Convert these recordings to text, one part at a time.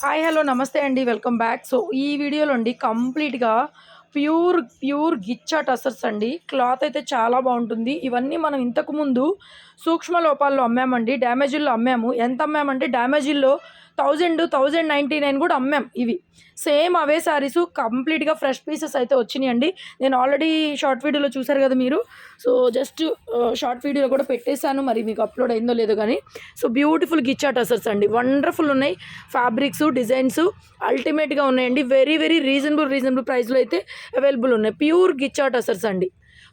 Hi hello నమస్తే అండి welcome back. So ఈ వీడియోలో అండి కంప్లీట్గా ప్యూర్ గిచ్చా టసర్స్ అండి. క్లాత్ అయితే చాలా బాగుంటుంది. ఇవన్నీ మనం ఇంతకుముందు సూక్ష్మ లోపాల్లో అమ్మామండి, డ్యామేజీల్లో అమ్మాము. ఎంత అమ్మామంటే డ్యామేజీల్లో 1099 కూడా అమ్మాం. ఇవి సేమ్ అవే శారీస్ కంప్లీట్గా ఫ్రెష్ పీసెస్ అయితే వచ్చినాయండి. నేను ఆల్రెడీ షార్ట్ వీడియోలో చూసారు కదా మీరు. సో జస్ట్ షార్ట్ వీడియోలో కూడా పెట్టేశాను, మరి మీకు అప్లోడ్ అయిందో లేదో కానీ. సో బ్యూటిఫుల్ గిచ్చా టసర్స్ అండి, వండర్ఫుల్ ఉన్నాయి. ఫ్యాబ్రిక్స్ డిజైన్స్ అల్టిమేట్గా ఉన్నాయండి. వెరీ వెరీ రీజనబుల్ ప్రైస్లో అయితే అవైలబుల్ ఉన్నాయి. ప్యూర్ గిచ్చా టసర్స్ అండి,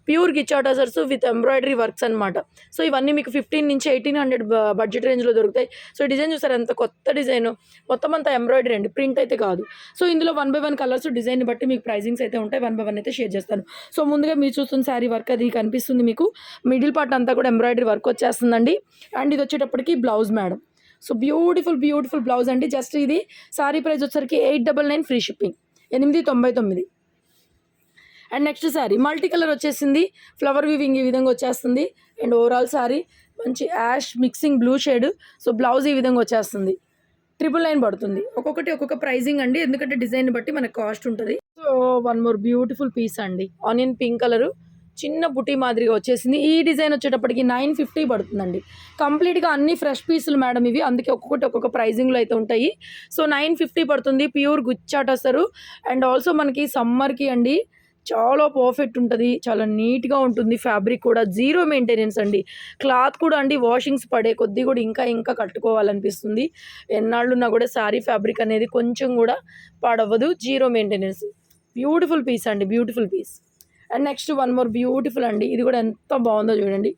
pure గిచ్చా tussars with embroidery works అనమాట. సో ఇవన్నీ మీకు 15 నుంచి 1800 బడ్జెట్ రేంజ్లో దొరుకుతాయి. సో డిజైన్ చూసారు ఎంత కొత్త డిజైన్, మొత్తం అంతా ఎంబ్రాయిడరీ అండి, ప్రింట్ అయితే కాదు. సో ఇందులో 1 by 1 కలర్స్ డిజైన్ బట్టి మీకు ప్రైజింగ్స్ అయితే ఉంటాయి. 1 by 1 అయితే షేర్ చేస్తాను. సో ముందుగా మీరు చూస్తున్న శారీ వర్క్ అది కనిపిస్తుంది మీకు. మిడిల్ పార్ట్ అంతా కూడా ఎంబ్రాయిడరీ వర్క్ వచ్చేస్తుందండి. అండ్ ఇది వచ్చేటప్పటికి blouse madam. So beautiful blouse అండి. జస్ట్ ఇది శారీ ప్రైస్ వచ్చేసరికి 899 free shipping, 899. And next sari multi colour వచ్చేసింది, ఫ్లవర్ వీవింగ్ ఈ విధంగా వచ్చేస్తుంది. అండ్ ఓవరాల్ శారీ మంచి ash mixing blue shade. So blouse ఈ విధంగా వచ్చేస్తుంది. 999 పడుతుంది. ఒక్కొక్కటి ఒక్కొక్క ప్రైజింగ్ అండి, ఎందుకంటే డిజైన్ బట్టి మనకు కాస్ట్ ఉంటుంది. So one more beautiful piece అండి, ఆనియన్ పింక్ కలరు, చిన్న బుటీ మాదిరిగా వచ్చేసింది. ఈ డిజైన్ వచ్చేటప్పటికి 950 పడుతుందండి. కంప్లీట్గా అన్ని ఫ్రెష్ పీసులు మేడం ఇవి, అందుకే ఒక్కొక్కటి ఒక్కొక్క ప్రైజింగ్లో అయితే ఉంటాయి. సో 950 పడుతుంది. ప్యూర్ గుచ్చాట్ వస్తారు. అండ్ ఆల్సో మనకి సమ్మర్కి అండి చాలా పర్ఫెక్ట్ ఉంటుంది, చాలా నీట్గా ఉంటుంది. ఫ్యాబ్రిక్ కూడా జీరో మెయింటెనెన్స్ అండి. క్లాత్ కూడా అండి వాషింగ్స్ పడే కొద్దీ కూడా ఇంకా కట్టుకోవాలనిపిస్తుంది. ఎన్నాళ్ళున్నా కూడా శారీ ఫ్యాబ్రిక్ అనేది కొంచెం కూడా పాడవ్వదు, జీరో మెయింటెనెన్స్. బ్యూటిఫుల్ పీస్ అండి, beautiful piece. And next one more beautiful అండి, ఇది కూడా ఎంత బాగుందో చూడండి.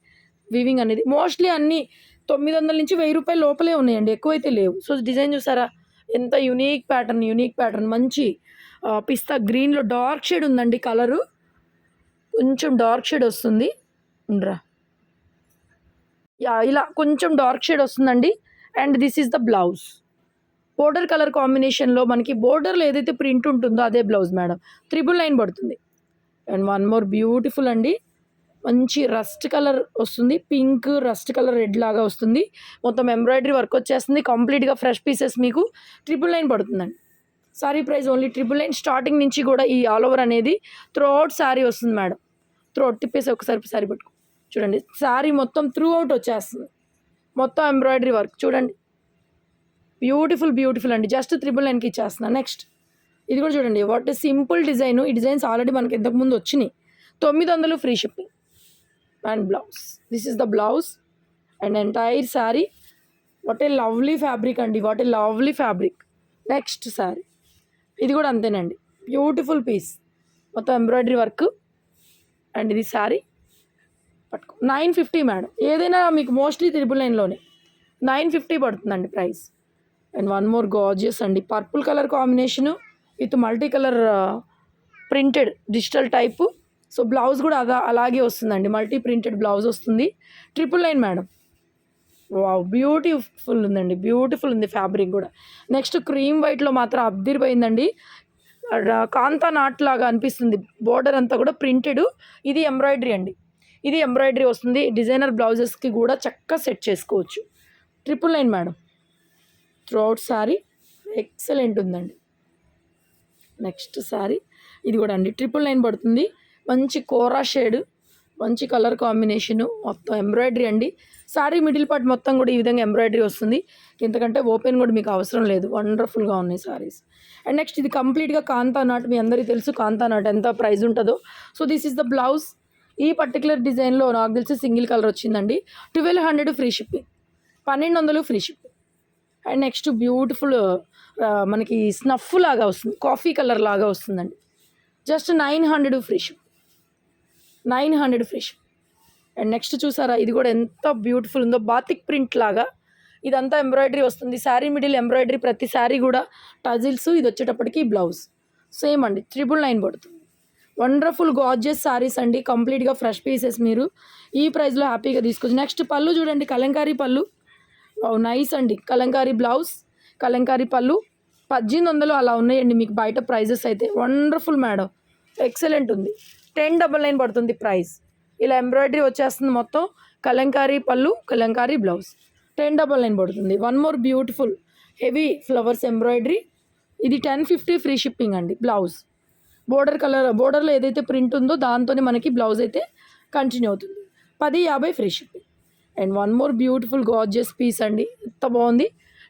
వీవింగ్ అనేది మోస్ట్లీ అన్నీ 900 నుంచి 1000 రూపాయల లోపలే ఉన్నాయండి, ఎక్కువైతే లేవు. సో డిజైన్ చూసారా ఎంత యూనిక్ ప్యాటర్న్, మంచి పిస్తా గ్రీన్లో డార్క్ షేడ్ ఉందండి. కలరు కొంచెం డార్క్ షేడ్ వస్తుంది, ఇలా కొంచెం డార్క్ షేడ్ వస్తుందండి. And this is the blouse. Border colour కాంబినేషన్లో మనకి బోర్డర్లో ఏదైతే ప్రింట్ ఉంటుందో అదే బ్లౌజ్ మేడం. 999 పడుతుంది. అండ్ వన్ మోర్ బ్యూటిఫుల్ అండి, మంచి రస్ట్ కలర్ వస్తుంది, పింక్ రస్ట్ కలర్ రెడ్ లాగా వస్తుంది. మొత్తం ఎంబ్రాయిడరీ వర్క్ వచ్చేస్తుంది. కంప్లీట్గా ఫ్రెష్ పీసెస్ మీకు 999 పడుతుందండి. Sari price only 999. స్టార్టింగ్ నుంచి కూడా ఈ ఆల్ ఓవర్ అనేది త్రూ అవుట్ శారీ వస్తుంది మేడం. త్రూ అవుట్ తిప్పేసి ఒకసారి శారీ పట్టుకో చూడండి, శారీ మొత్తం త్రూ అవుట్ వచ్చేస్తుంది. మొత్తం ఎంబ్రాయిడరీ వర్క్ చూడండి, బ్యూటిఫుల్ అండి. జస్ట్ 999కి ఇచ్చేస్తున్నాను. నెక్స్ట్ ఇది కూడా చూడండి, వాట్ సింపుల్ డిజైన్. ఈ డిజైన్స్ ఆల్రెడీ మనకి ఇంతకుముందు వచ్చినాయి. 900 free shipping. And blouse, this is the blouse. And entire sari what a lovely fabric అండి, what a lovely fabric. Next sari ఇది కూడా అంతేనండి, బ్యూటిఫుల్ పీస్, మొత్తం ఎంబ్రాయిడరీ వర్క్. అండ్ ఇది శారీ పట్టుకో 950 మేడం. ఏదైనా మీకు మోస్ట్లీ 999లోనే 950 పడుతుందండి price. And one more gorgeous అండి, purple colour combination with multi colour printed digital type. So blouse కూడా అలాగే వస్తుందండి, మల్టీ ప్రింటెడ్ బ్లౌజ్ వస్తుంది. 999 మేడం. వావ్ బ్యూటిఫుల్ ఉందండి, బ్యూటిఫుల్ ఉంది ఫ్యాబ్రిక్ కూడా. నెక్స్ట్ క్రీమ్ వైట్లో మాత్రం అద్దిరిపోయిందండి, కాంతా నాట్ లాగా అనిపిస్తుంది. బోర్డర్ అంతా కూడా ప్రింటెడ్, ఇది ఎంబ్రాయిడరీ అండి, ఇది ఎంబ్రాయిడరీ వస్తుంది. డిజైనర్ బ్లౌజెస్కి కూడా చక్కగా సెట్ చేసుకోవచ్చు. 999 madam. Through out sari excellent ఉందండి. నెక్స్ట్ శారీ ఇది కూడా అండి 999 పడుతుంది. మంచి కోరా షేడ్, మంచి కలర్ కాంబినేషను, మొత్తం ఎంబ్రాయిడరీ అండి. శారీ మిడిల్ పార్ట్ మొత్తం కూడా ఈ విధంగా ఎంబ్రాయిడరీ వస్తుంది. ఇంతకంటే ఓపెన్ కూడా మీకు అవసరం లేదు, వండర్ఫుల్గా ఉన్నాయి శారీస్. అండ్ నెక్స్ట్ ఇది కంప్లీట్గా కాంతా నాట్. మీ అందరికీ తెలుసు కాంతా నాట్ ఎంత ప్రైస్ ఉంటుందో. So this is the blouse. ఈ పర్టికులర్ డిజైన్లో నాకు తెలిసి సింగిల్ కలర్ వచ్చిందండి. 1200 free shipping, 1200 free shipping. And next beautiful మనకి స్నఫ్ లాగా వస్తుంది, కాఫీ కలర్ లాగా వస్తుందండి. Just 900 free ship, 900 free ship. And next చూసారా ఇది కూడా ఎంత బ్యూటిఫుల్ ఉందో, బాతిక్ ప్రింట్ లాగా ఇదంతా ఎంబ్రాయిడరీ వస్తుంది. శారీ మిడిల్ ఎంబ్రాయిడరీ, ప్రతి శారీ కూడా టజిల్స్. ఇది వచ్చేటప్పటికి బ్లౌజ్ సేమ్ అండి, 999 పడుతుంది. వండర్ఫుల్ గార్జియస్ శారీస్ అండి, కంప్లీట్గా ఫ్రెష్ పీసెస్. మీరు ఈ ప్రైస్లో హ్యాపీగా తీసుకోవచ్చు. నెక్స్ట్ పళ్ళు చూడండి, కలంకారీ పళ్ళు. నైస్ అండి, కలంకారీ బ్లౌజ్, కలంకారీ పళ్ళు. 1800 అలా ఉన్నాయండి మీకు బయట ప్రైజెస్ అయితే. వండర్ఫుల్ మేడం, ఎక్సలెంట్ ఉంది. 1099 పడుతుంది ప్రైస్. ఇలా ఎంబ్రాయిడరీ వచ్చేస్తుంది మొత్తం. కలంకారీ పళ్ళు, కలంకారీ బ్లౌజ్, 1099 పడుతుంది. One more beautiful heavy flowers embroidery. ఇది 1050 ఫ్రీ షిప్పింగ్ అండి. బ్లౌజ్ బోర్డర్లో ఏదైతే ప్రింట్ ఉందో దాంతోనే మనకి బ్లౌజ్ అయితే కంటిన్యూ అవుతుంది. 1050 free shipping. And one more beautiful gorgeous piece అండి. ఎంత బాగుంది.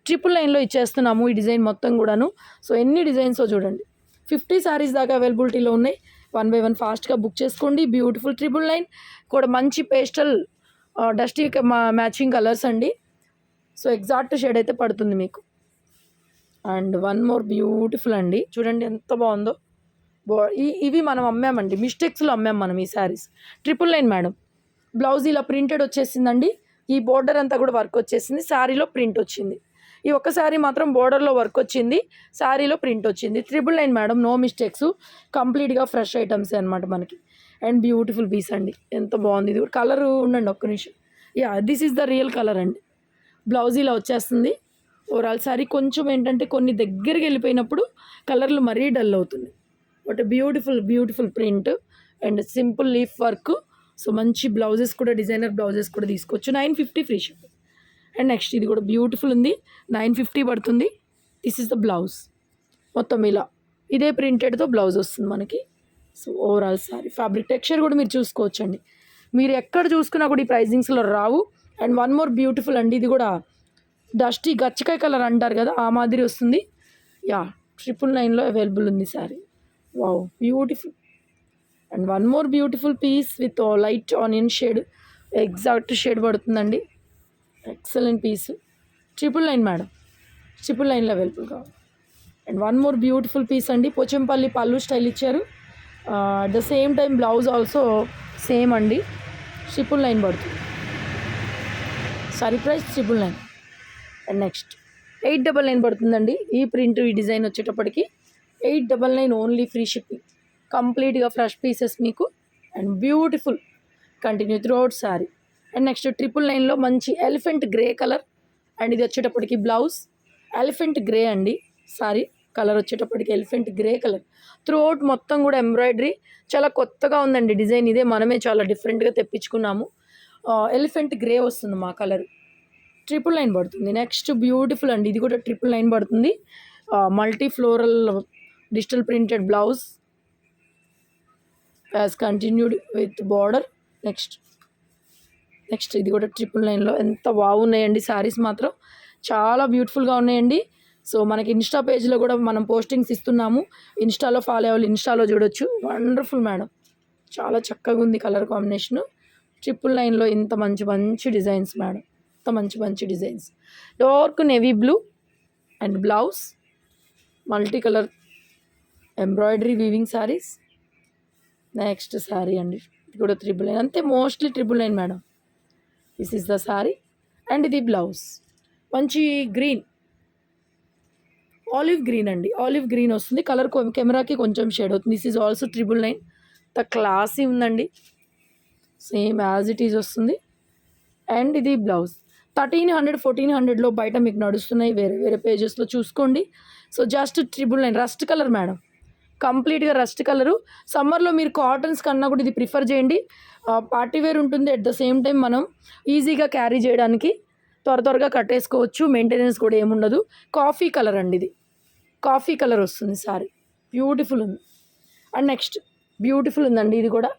999లో ఇచ్చేస్తున్నాము ఈ డిజైన్ మొత్తం కూడాను. సో ఎన్ని డిజైన్స్ చూడండి. 50 శారీస్ దాకా అవైలబిలిటీలో ఉన్నాయి. 1 by 1 ఫాస్ట్గా బుక్ చేసుకోండి. బ్యూటిఫుల్ 999 కూడా మంచి పేస్టల్ డస్టీ మ్యాచింగ్ కలర్స్ అండి. సో ఎగ్జాక్ట్ షేడ్ అయితే పడుతుంది మీకు. అండ్ వన్ మోర్ బ్యూటిఫుల్ అండి, చూడండి ఎంత బాగుందో. ఇవి మనం అమ్మామండి, మిస్టేక్స్లో అమ్మాం మనం ఈ శారీస్. 999 మేడం. బ్లౌజ్ ఇలా ప్రింటెడ్ వచ్చేసిందండి. ఈ బోర్డర్ అంతా కూడా వర్క్ వచ్చేసింది, శారీలో ప్రింట్ వచ్చింది. ఈ ఒక్క శారీ మాత్రం బోర్డర్లో వర్క్ వచ్చింది, శారీలో ప్రింట్ వచ్చింది. 999 మేడం, నో మిస్టేక్స్, కంప్లీట్గా ఫ్రెష్ ఐటమ్స్ అనమాట మనకి. అండ్ బ్యూటిఫుల్ పీస్ అండి, ఎంత బాగుంది. ఇది కలర్ ఉండండి ఒక్క నిమిషం. Yeah, this is the real colour అండి. బ్లౌజ్ ఇలా వచ్చేస్తుంది. ఓవరాల్ శారీ కొంచెం ఏంటంటే కొన్ని దగ్గరికి వెళ్ళిపోయినప్పుడు కలర్లు మరీ డల్ అవుతుంది. But beautiful print and simple leaf work. So మంచి బ్లౌజెస్ కూడా, డిజైనర్ బ్లౌజెస్ కూడా తీసుకోవచ్చు. 950 ఫ్రీ షిప్పింగ్. అండ్ నెక్స్ట్ ఇది కూడా బ్యూటిఫుల్ ఉంది, 950 పడుతుంది. This is the blouse. మొత్తం ఇలా ఇదే ప్రింటెడ్తో బ్లౌజ్ వస్తుంది మనకి. So overall sari fabric texture కూడా మీరు చూసుకోవచ్చండి. మీరు ఎక్కడ చూసుకున్నా కూడా ఈ ప్రైజింగ్స్లో రావు. అండ్ వన్ మోర్ బ్యూటిఫుల్ అండి, ఇది కూడా డస్టీ గచ్చకాయ కలర్ అంటారు కదా, ఆ మాదిరి వస్తుంది. యా, 999లో అవైలబుల్ ఉంది sari. Wow, beautiful. And one more beautiful piece with light onion shade, exact shade పడుతుందండి. Excellent piece. 999 మేడం, 999లో అవైలబుల్ కావాలి. And one more beautiful piece అండి, పోచంపల్లి పళ్ళు స్టైల్ ఇచ్చారు. At the same time blouse also same అండి. 999 పడుతుంది. Sorry price 999. And next 899 పడుతుందండి. ఈ ప్రింట్, ఈ డిజైన్ వచ్చేటప్పటికి 899 ఓన్లీ, ఫ్రీ షిప్పింగ్. కంప్లీట్గా ఫ్రెష్ పీసెస్ మీకు. And beautiful continue throughout sari. And next 999లో మంచి ఎలిఫెంట్ గ్రే కలర్. అండ్ ఇది వచ్చేటప్పటికి బ్లౌజ్ ఎలిఫెంట్ గ్రే అండి. సారీ కలర్ వచ్చేటప్పటికి elephant grey colour. Throughout మొత్తం కూడా ఎంబ్రాయిడరీ. చాలా కొత్తగా ఉందండి డిజైన్, ఇదే మనమే చాలా డిఫరెంట్గా తెప్పించుకున్నాము. ఎలిఫెంట్ గ్రే వస్తుంది మా కలర్. 999 పడుతుంది. నెక్స్ట్ బ్యూటిఫుల్ అండి, ఇది కూడా 999 పడుతుంది. Multi floral digital printed blouse as continued with border. Next ఇది కూడా 999లో. ఎంత బాగున్నాయండి శారీస్ మాత్రం, చాలా బ్యూటిఫుల్గా ఉన్నాయండి. సో మనకి ఇన్స్టా పేజ్లో కూడా మనం పోస్టింగ్స్ ఇస్తున్నాము, ఇన్స్టాలో ఫాలో అవ్వాలి, ఇన్స్టాలో చూడొచ్చు. వండర్ఫుల్ మేడం, చాలా చక్కగా ఉంది కలర్ కాంబినేషను. 999లో ఇంత మంచి డిజైన్స్ మేడం, ఇంత మంచి designs. Dark navy blue and blouse multi colour embroidery weaving saris. Next sari అండి, ఇది కూడా 999, అంతే mostly 999 madam. This is the sari. And ఇది బ్లౌజ్ మంచి గ్రీన్, ఆలివ్ గ్రీన్ అండి, ఆలివ్ గ్రీన్ వస్తుంది. కలర్ కెమెరాకి కొంచెం షేడ్ అవుతుంది. This is also 999. The classy ఉందండి, సేమ్ యాజ్ ఇట్ ఈజ్ వస్తుంది. అండ్ ఇది బ్లౌజ్ 1300 1400లో బయట మీకు నడుస్తున్నాయి, వేరే పేజెస్లో చూసుకోండి. So just 999. Rust colour madam, కంప్లీట్గా రస్ట్ కలరు. సమ్మర్లో మీరు కాటన్స్ కన్నా కూడా ఇది ప్రిఫర్ చేయండి. పార్టీ వేర్ ఉంటుంది, అట్ ద సేమ్ టైం మనం ఈజీగా క్యారీ చేయడానికి త్వరగా కట్టేసుకోవచ్చు, మెయింటెనెన్స్ కూడా ఏముండదు. కాఫీ కలర్ అండి, ఇది కాఫీ కలర్ వస్తుంది సారీ. బ్యూటిఫుల్ ఉంది. అండ్ నెక్స్ట్ బ్యూటిఫుల్ ఉందండి ఇది కూడా.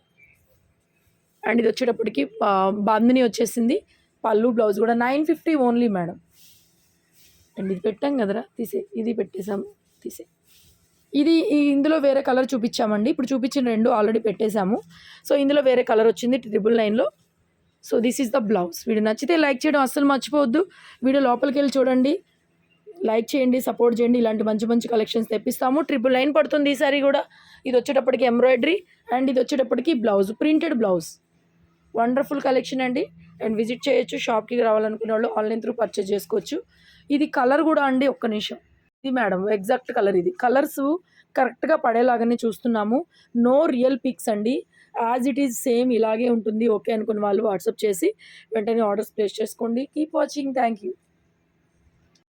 అండ్ ఇది వచ్చేటప్పటికి బాందిని వచ్చేసింది, పళ్ళు బ్లౌజ్ కూడా 950 ఓన్లీ మేడం. అండ్ ఇది పెట్టాం కదరా, ఇది పెట్టేసాము, ఇది ఇందులో వేరే కలర్ చూపించామండి. ఇప్పుడు చూపించిన 2 ఆల్రెడీ పెట్టేశాము. సో ఇందులో వేరే కలర్ వచ్చింది 999లో. So this is the blouse. Video నచ్చితే లైక్ చేయడం అస్సలు మర్చిపోవద్దు. వీడియో లోపలికి వెళ్ళి చూడండి, లైక్ చేయండి, సపోర్ట్ చేయండి. ఇలాంటి మంచి కలెక్షన్స్ తెప్పిస్తాము. 999 పడుతుంది ఈ సారీ కూడా. ఇది వచ్చేటప్పటికి ఎంబ్రాయిడరీ అండ్ ఇది వచ్చేటప్పటికి blouse, printed blouse. Wonderful collection అండి. అండ్ విజిట్ చేయొచ్చు, షాప్కి రావాలనుకునే వాళ్ళు ఆన్లైన్ త్రూ పర్చేజ్ చేసుకోవచ్చు. ఇది కలర్ కూడా అండి, ఒక్క నిమిషం, ఇది మేడం ఎగ్జాక్ట్ కలర్. ఇది కలర్స్ కరెక్ట్గా పడేలాగానే చూస్తున్నాము. నో రియల్ పిక్స్ అండి, యాజ్ ఇట్ ఈజ్ సేమ్ ఇలాగే ఉంటుంది. ఓకే అనుకున్న వాళ్ళు వాట్సాప్ చేసి వెంటనే ఆర్డర్స్ ప్లేస్ చేసుకోండి. Keep watching, thank you.